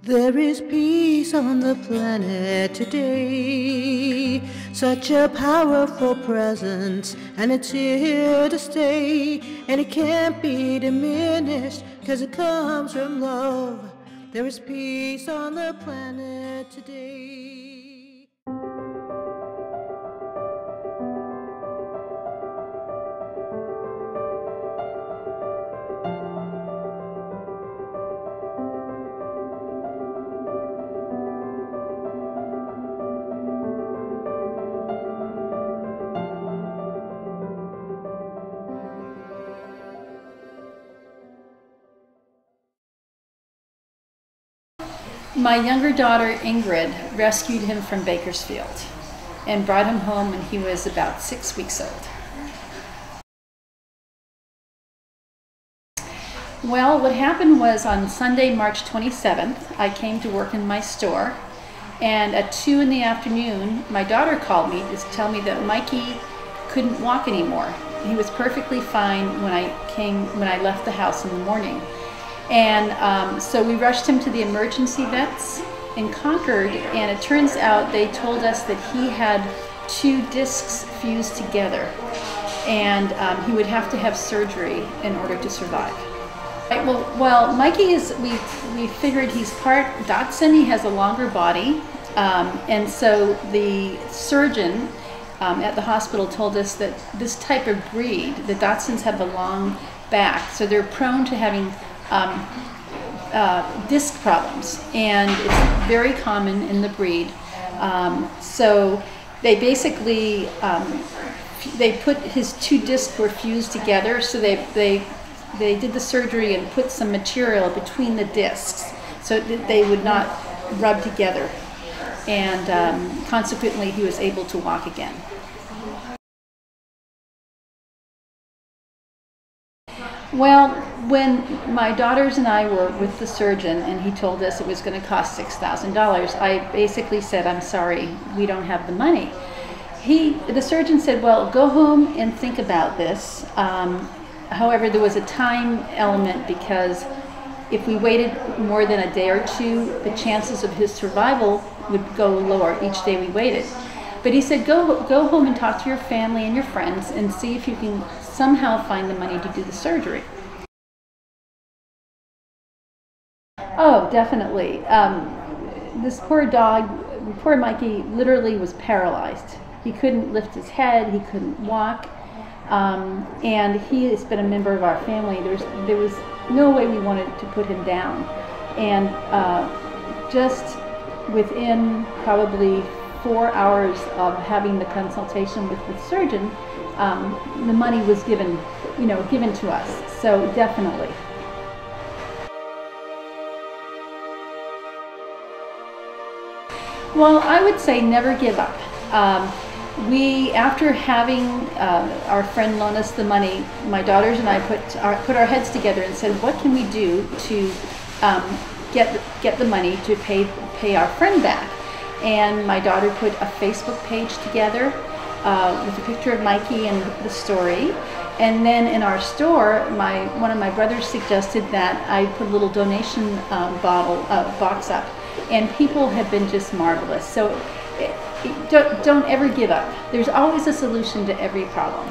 There is peace on the planet today, such a powerful presence, and it's here to stay, and it can't be diminished, 'cause it comes from love. There is peace on the planet today. My younger daughter, Ingrid, rescued him from Bakersfield and brought him home when he was about 6 weeks old. Well, what happened was on Sunday, March 27th, I came to work in my store, and at 2 in the afternoon, my daughter called me to tell me that Mikey couldn't walk anymore. He was perfectly fine when I left the house in the morning. And so we rushed him to the emergency vets in Concord, and it turns out they told us that he had 2 discs fused together, and he would have to have surgery in order to survive. Right, well, Mikey is, we figured he's part Dachshund. He has a longer body, and so the surgeon at the hospital told us that this type of breed, the Dachshunds, have a long back, so they're prone to having disc problems, and it's very common in the breed. So they basically they put his 2 discs were fused together, so they did the surgery and put some material between the discs so that they would not rub together, and consequently he was able to walk again. Well, when my daughters and I were with the surgeon and he told us it was going to cost $6,000, I basically said, "I'm sorry, we don't have the money." The surgeon said, "Well, go home and think about this." However, there was a time element, because if we waited more than a day or 2, the chances of his survival would go lower each day we waited. But he said, go home and talk to your family and your friends and see if you can somehow find the money to do the surgery. Oh, definitely. This poor dog, poor Mikey, literally was paralyzed. He couldn't lift his head, he couldn't walk, and he has been a member of our family. There was no way we wanted to put him down. And just within probably 4 hours of having the consultation with the surgeon, the money was given to us. So definitely. Well, I would say never give up. After having our friend loan us the money, my daughters and I put our heads together and said, what can we do to get the money to pay our friend back? And my daughter put a Facebook page together with a picture of Mikey and the story. And then in our store, one of my brothers suggested that I put a little donation box up, and people have been just marvelous. So don't ever give up. There's always a solution to every problem.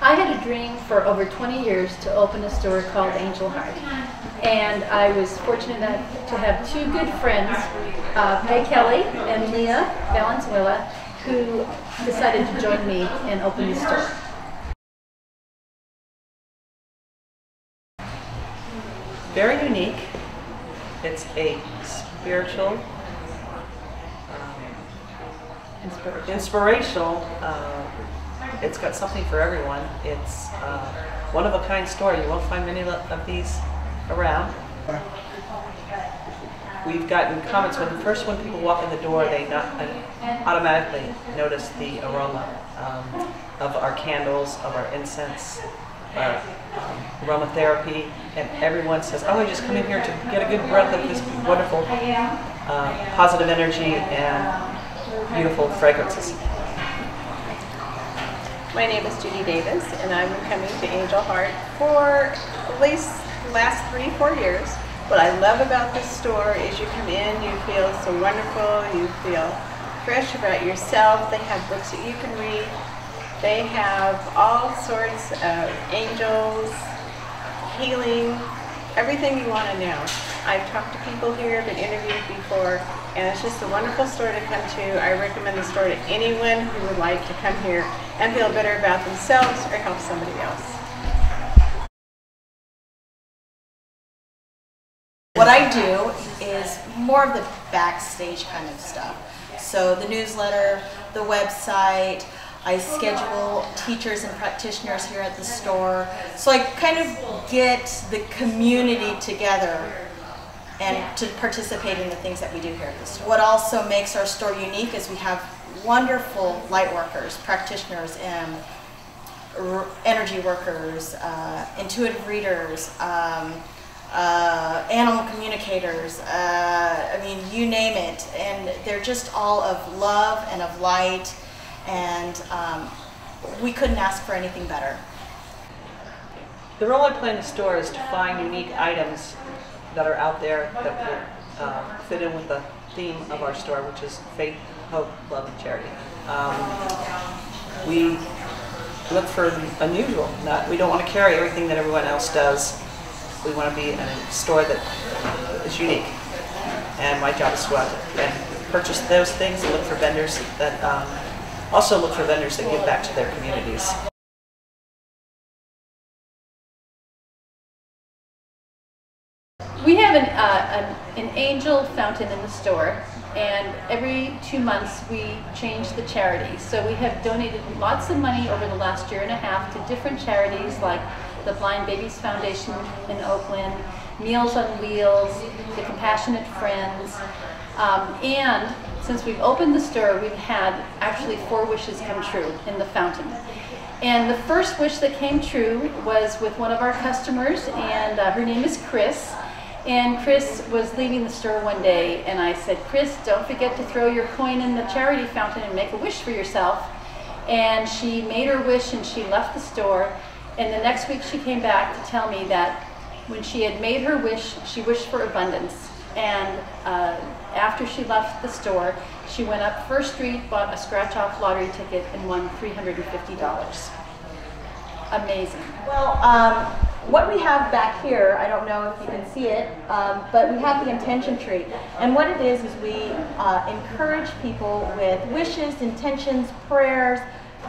I had a dream for over 20 years to open a store called Angel Heart. And I was fortunate enough to have 2 good friends, Peg Kelly and Leah Valenzuela, who decided to join me and open the store. Very unique. It's a spiritual, inspirational. It's got something for everyone. It's one of a kind store. You won't find many of these around. We've gotten comments when people walk in the door, they automatically notice the aroma of our candles, of our incense, our aromatherapy, and everyone says, "Oh, I just come in here to get a good breath of this wonderful positive energy and beautiful fragrances." My name is Judy Davis, and I've been coming to Angel Heart for at least the last 3-4 years. What I love about this store is you come in, you feel so wonderful, you feel fresh about yourself. They have books that you can read. They have all sorts of angels, healing, everything you want to know. I've talked to people here, been interviewed before, and it's just a wonderful store to come to. I recommend the store to anyone who would like to come here and feel better about themselves or help somebody else. What I do is more of the backstage kind of stuff. So the newsletter, the website, I schedule teachers and practitioners here at the store. So I kind of get the community together and to participate in the things that we do here at the store. What also makes our store unique is we have wonderful light workers, practitioners, and energy workers, intuitive readers, animal communicators, I mean, you name it. And they're just all of love and of light, and we couldn't ask for anything better. The role I play in the store is to find unique items that are out there that will fit in with the theme of our store, which is faith, hope, love, and charity. We look for the unusual. We don't want to carry everything that everyone else does. We want to be in a store that is unique. And my job is to go out and purchase those things and look for vendors that also look for vendors that give back to their communities. We have an angel fountain in the store, and every 2 months we change the charity. So we have donated lots of money over the last 1.5 years to different charities like the Blind Babies Foundation in Oakland, Meals on Wheels, the Compassionate Friends, and since we've opened the store, we've had actually 4 wishes come true in the fountain. And the first wish that came true was with one of our customers, and her name is Chris. And Chris was leaving the store one day, and I said, Chris, don't forget to throw your coin in the charity fountain and make a wish for yourself. And she made her wish and she left the store. And the next week she came back to tell me that when she had made her wish, she wished for abundance. And after she left the store, she went up First Street, bought a scratch-off lottery ticket, and won $350. Amazing. Well, what we have back here, I don't know if you can see it, but we have the intention tree. And what it is we encourage people with wishes, intentions, prayers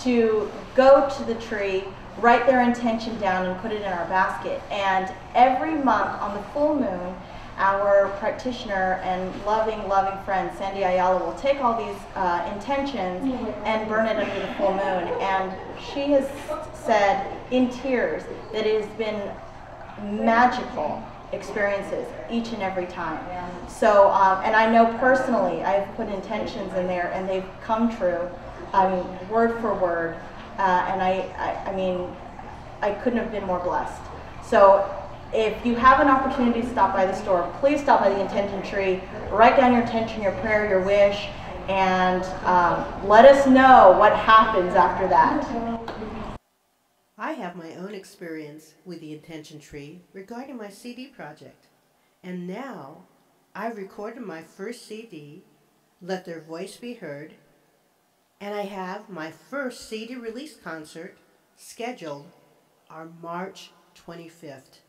to go to the tree, write their intention down, and put it in our basket. And every month on the full moon, our practitioner and loving friend, Sandy Ayala, will take all these intentions and burn it under the full moon. And she has said in tears that it has been magical experiences each and every time. So, and I know personally, I've put intentions in there and they've come true, word for word. And I mean, I couldn't have been more blessed. So if you have an opportunity to stop by the store, please stop by the intention tree, write down your intention, your prayer, your wish, and let us know what happens after that. I have my own experience with the intention tree regarding my CD project. And now I've recorded my first CD, Let Their Voice Be Heard, and I have my first CD release concert scheduled on March 25th.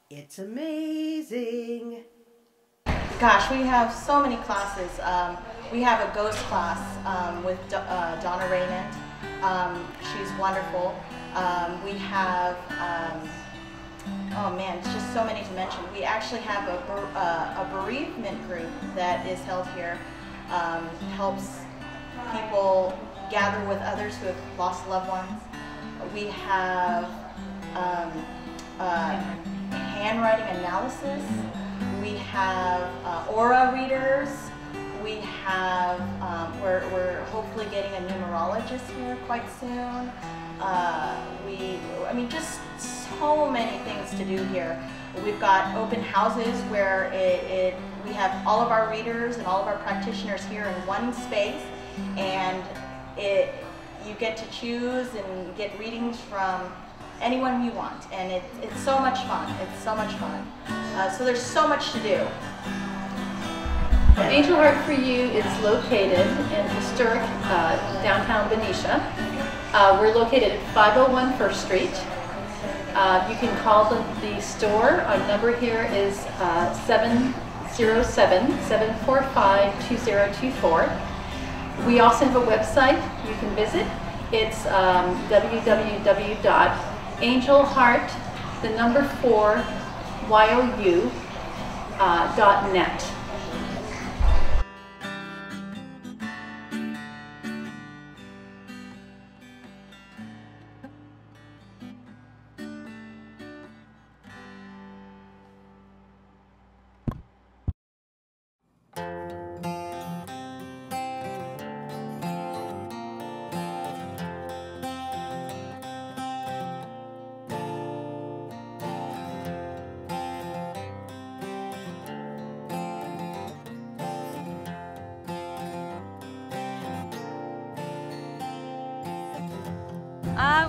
It's amazing. Gosh, we have so many classes. We have a ghost class with Donna Raymond. She's wonderful. We have, oh man, it's just so many to mention. We actually have a bereavement group that is held here. Helps people gather with others who have lost loved ones. We have handwriting analysis. We have aura readers. We have, we're hopefully getting a numerologist here quite soon. I mean, just so many things to do here. We've got open houses where we have all of our readers and all of our practitioners here in one space, and you get to choose and get readings from anyone you want, and it's so much fun. It's so much fun. So there's so much to do. Angel Heart for You is located in historic downtown Benicia. We're located at 501 First Street. You can call the store. Our number here is 707-745-2024. We also have a website you can visit. It's www.angelheart4you.net.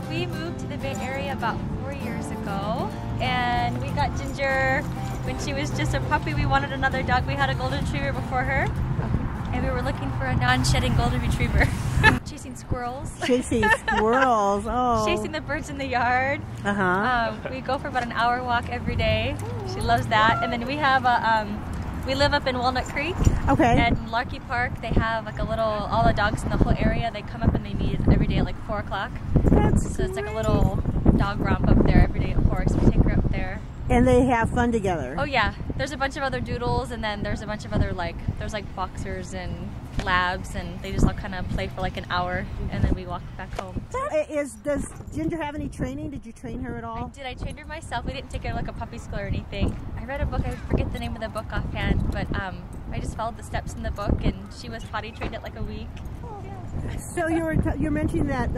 We moved to the Bay Area about 4 years ago, and we got Ginger when she was just a puppy. We wanted another dog. We had a golden retriever before her, and we were looking for a non-shedding golden retriever. Chasing squirrels. Chasing squirrels, oh. Chasing the birds in the yard. Uh-huh. We go for about an hour walk every day. She loves that. And then we have we live up in Walnut Creek. Okay. And Larky Park, they have like a little, all the dogs in the whole area, they come up and they meet every day at like 4 o'clock. So it's like a little dog romp up there every day at 4, so we take her up there. And they have fun together. Oh yeah, there's a bunch of other doodles, and then there's a bunch of other there's like boxers and labs, and they just all kind of play for like an hour, and then we walk back home. Does Ginger have any training? Did you train her at all? I trained her myself. We didn't take her like a puppy school or anything. I read a book, I forget the name of the book offhand, but I just followed the steps in the book, and she was potty trained at like a week. So you're mentioning that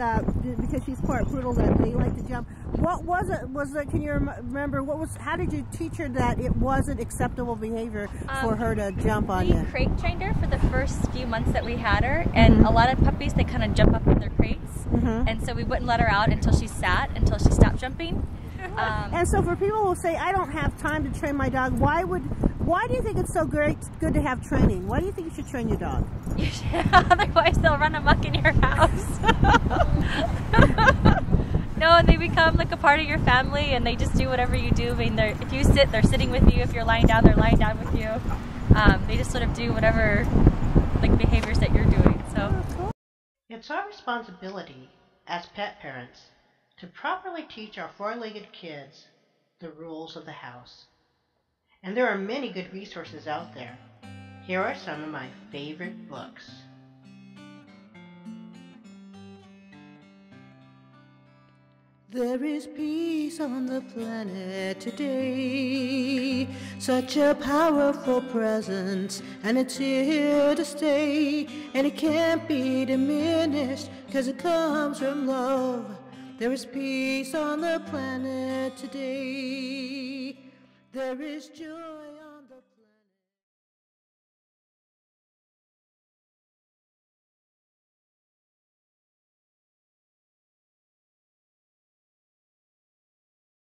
because she's part poodle that they like to jump. What was it? Can you remember how did you teach her that it wasn't acceptable behavior for her to jump on you? We crate trained her for the first few months that we had her, and a lot of puppies, they kind of jump up in their crates, and so we wouldn't let her out until she stopped jumping. And so for people who say, I don't have time to train my dog, why do you think it's so good to have training? Why do you think you should train your dog? Otherwise they'll run amok in your house. No, and they become like a part of your family, and they just do whatever you do. I mean, if you sit, they're sitting with you. If you're lying down, they're lying down with you. They just sort of do whatever behaviors that you're doing. So It's our responsibility as pet parents to properly teach our four-legged kids the rules of the house. And there are many good resources out there. Here are some of my favorite books. There is peace on the planet today, such a powerful presence, and it's here to stay, and it can't be diminished, 'cause it comes from love. There is peace on the planet today. There is joy.